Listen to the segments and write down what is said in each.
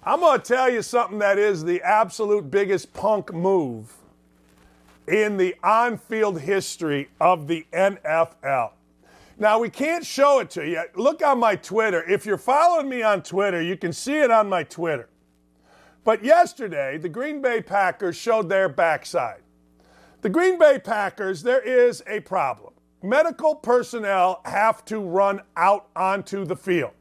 I'm going to tell you something that is the absolute biggest punk move in the on-field history of the NFL. Now, we can't show it to you. Look on my Twitter. If you're following me on Twitter, you can see it on my Twitter. But yesterday, the Green Bay Packers showed their backside. The Green Bay Packers, there is a problem. Medical personnel have to run out onto the field.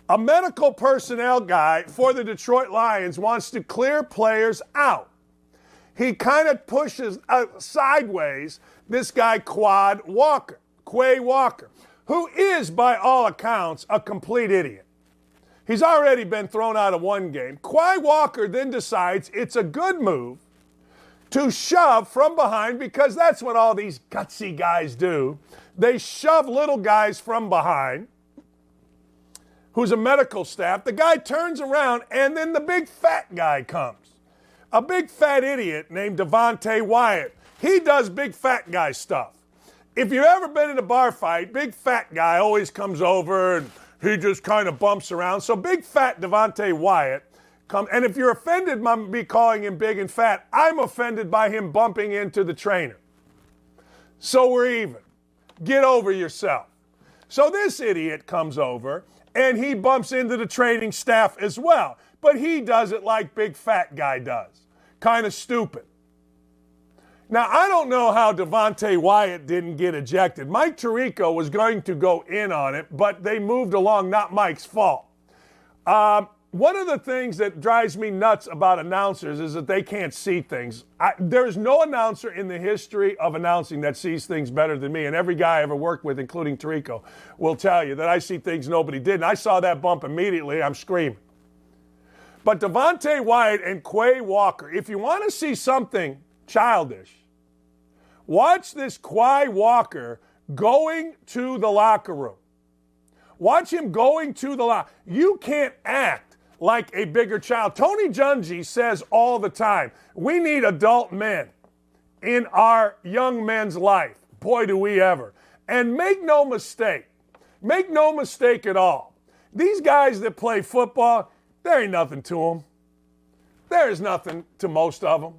A medical personnel guy for the Detroit Lions wants to clear players out. He kind of pushes sideways this guy, Quay Walker, who is, by all accounts, a complete idiot. He's already been thrown out of one game. Quay Walker then decides it's a good move to shove from behind, because that's what all these gutsy guys do. They shove little guys from behind, who's a medical staff. The guy turns around, and then the big fat guy comes. A big fat idiot named Devontae Wyatt. He does big fat guy stuff. If you've ever been in a bar fight, big fat guy always comes over and he just kind of bumps around. So big fat Devontae Wyatt comes. And if you're offended by me calling him big and fat, I'm offended by him bumping into the trainer. So we're even. Get over yourself. So this idiot comes over and he bumps into the training staff as well. But he does it like big fat guy does. Kind of stupid. Now, I don't know how Devontae Wyatt didn't get ejected. Mike Tirico was going to go in on it, but they moved along, not Mike's fault. One of the things that drives me nuts about announcers is that they can't see things. There's no announcer in the history of announcing that sees things better than me, and every guy I ever worked with, including Tirico, will tell you that I see things nobody did, and I saw that bump immediately. I'm screaming. But Devontae Wyatt and Quay Walker, if you want to see something childish, watch this Quay Walker going to the locker room. Watch him going to the locker room. You can't act like a bigger child. Tony Dungy says all the time, we need adult men in our young men's life. Boy, do we ever. And make no mistake at all. These guys that play football, there ain't nothing to them. There is nothing to most of them.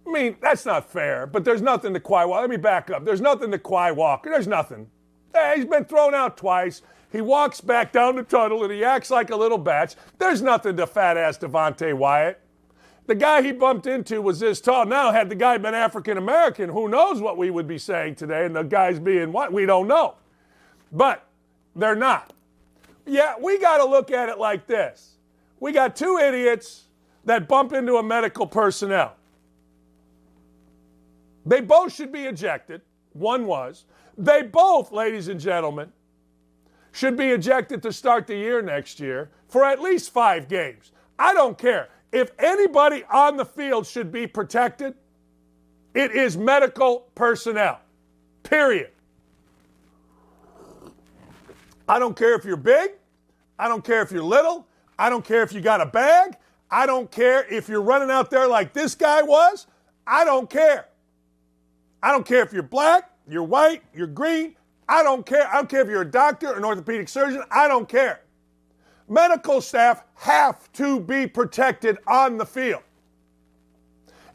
I mean, that's not fair, but there's nothing to Quay Walker. Let me back up. There's nothing to Quay Walker. There's nothing. Hey, he's been thrown out twice. He walks back down the tunnel and he acts like a little batch. There's nothing to fat-ass Devontae Wyatt. The guy he bumped into was this tall. Now, had the guy been African-American, who knows what we would be saying today, and the guy's being what? We don't know. But they're not. Yeah, we got to look at it like this. We got two idiots that bump into a medical personnel. They both should be ejected. One was. They both, ladies and gentlemen, should be ejected to start the year next year for at least 5 games. I don't care. If anybody on the field should be protected, it is medical personnel. Period. I don't care if you're big. I don't care if you're little. I don't care if you got a bag. I don't care if you're running out there like this guy was. I don't care. I don't care if you're black, you're white, you're green. I don't care. I don't care if you're a doctor, an orthopedic surgeon. I don't care. Medical staff have to be protected on the field.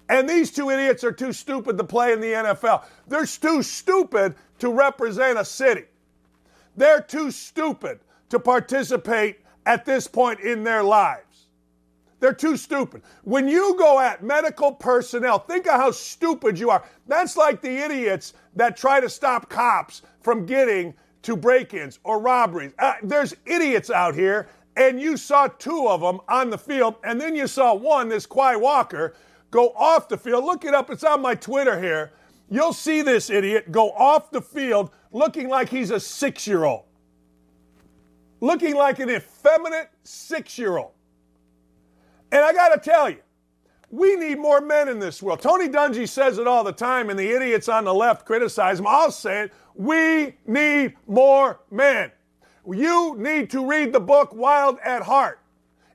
And these two idiots are too stupid to play in the NFL. They're too stupid to represent a city. They're too stupid to participate at this point in their lives. They're too stupid. When you go at medical personnel, think of how stupid you are. That's like the idiots that try to stop cops from getting to break-ins or robberies. There's idiots out here, and you saw 2 of them on the field, and then you saw one, this Quay Walker, go off the field. Look it up. It's on my Twitter here. You'll see this idiot go off the field looking like he's a 6-year-old. Looking like an effeminate 6-year-old. And I got to tell you, we need more men in this world. Tony Dungy says it all the time, and the idiots on the left criticize him. I'll say it. We need more men. You need to read the book Wild at Heart.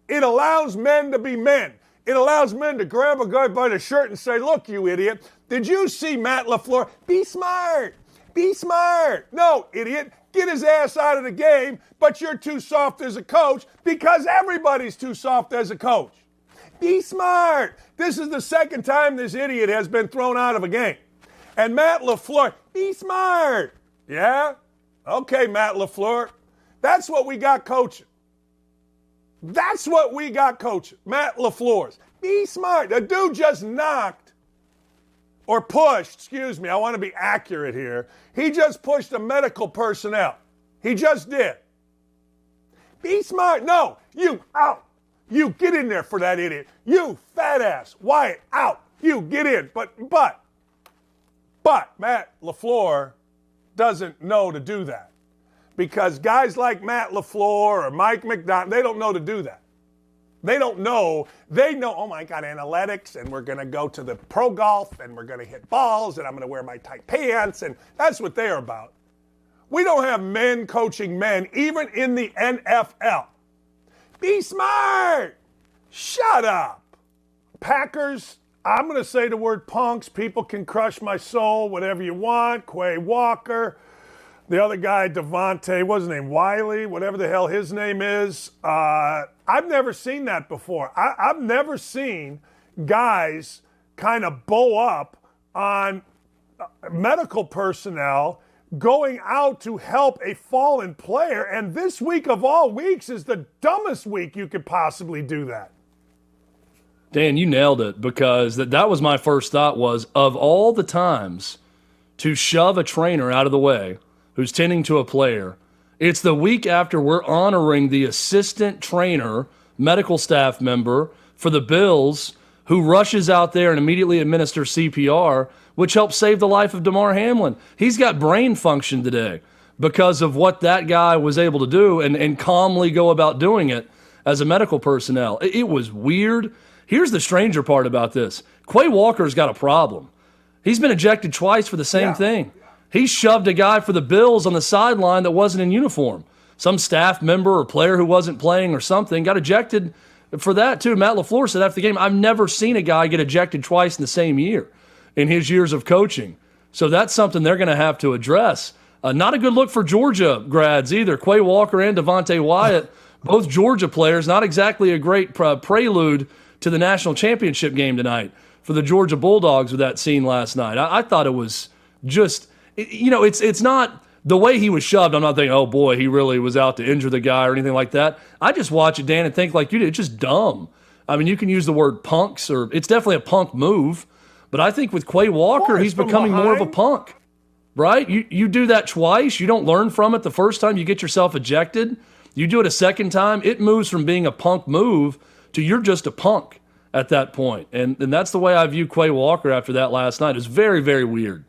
It allows men to be men. It allows men to grab a guy by the shirt and say, look, you idiot, did you see Matt LaFleur? Be smart. Be smart. No, idiot. get his ass out of the game, but you're too soft as a coach because everybody's too soft as a coach. Be smart. This is the second time this idiot has been thrown out of a game. And Matt LaFleur, be smart. Yeah? Okay, Matt LaFleur. That's what we got coaching. That's what we got coaching. Matt LaFleur's. Be smart. The dude just knocked or pushed, excuse me, I want to be accurate here. He just pushed a medical personnel. He just did. Be smart. No, you out. You get in there for that idiot. You fat ass. Wyatt, out. You get in. But Matt LaFleur doesn't know to do that. Because guys like Matt LaFleur or Mike McDonald, they don't know to do that. They don't know. They know, oh my God, analytics, and we're going to go to the pro golf, and we're going to hit balls, and I'm going to wear my tight pants, and that's what they're about. We don't have men coaching men, even in the NFL. Be smart. Shut up. Packers, I'm going to say the word punks. People can crush my soul, whatever you want. Quay Walker. The other guy, Devontae, what's his name? Wiley, whatever the hell his name is. I've never seen that before. I've never seen guys kind of bow up on medical personnel going out to help a fallen player. And this week of all weeks is the dumbest week you could possibly do that. Dan, you nailed it, because that was my first thought was, of all the times to shove a trainer out of the way who's tending to a player, it's the week after we're honoring the assistant trainer, medical staff member for the Bills who rushes out there and immediately administers CPR, which helped save the life of Damar Hamlin. He's got brain function today because of what that guy was able to do and calmly go about doing it as a medical personnel. It was weird. Here's the stranger part about this. Quay Walker's got a problem. He's been ejected twice for the same thing. He shoved a guy for the Bills on the sideline that wasn't in uniform. Some staff member or player who wasn't playing or something got ejected for that too. Matt LaFleur said after the game, I've never seen a guy get ejected twice in the same year in his years of coaching. So that's something they're going to have to address. Not a good look for Georgia grads either. Quay Walker and Devontae Wyatt, both Georgia players, not exactly a great prelude to the national championship game tonight for the Georgia Bulldogs with that scene last night. I thought it was just, it's not the way he was shoved. I'm not thinking, oh boy, he really was out to injure the guy or anything like that. I just watch it, Dan, and think like you did. It's just dumb. I mean, you can use the word punks, or it's definitely a punk move, but I think with Quay Walker, he's becoming more of a punk, right? You do that twice. You don't learn from it the first time. You get yourself ejected. You do it a second time. It moves from being a punk move to you're just a punk at that point. And that's the way I view Quay Walker after that last night. It's very, very weird.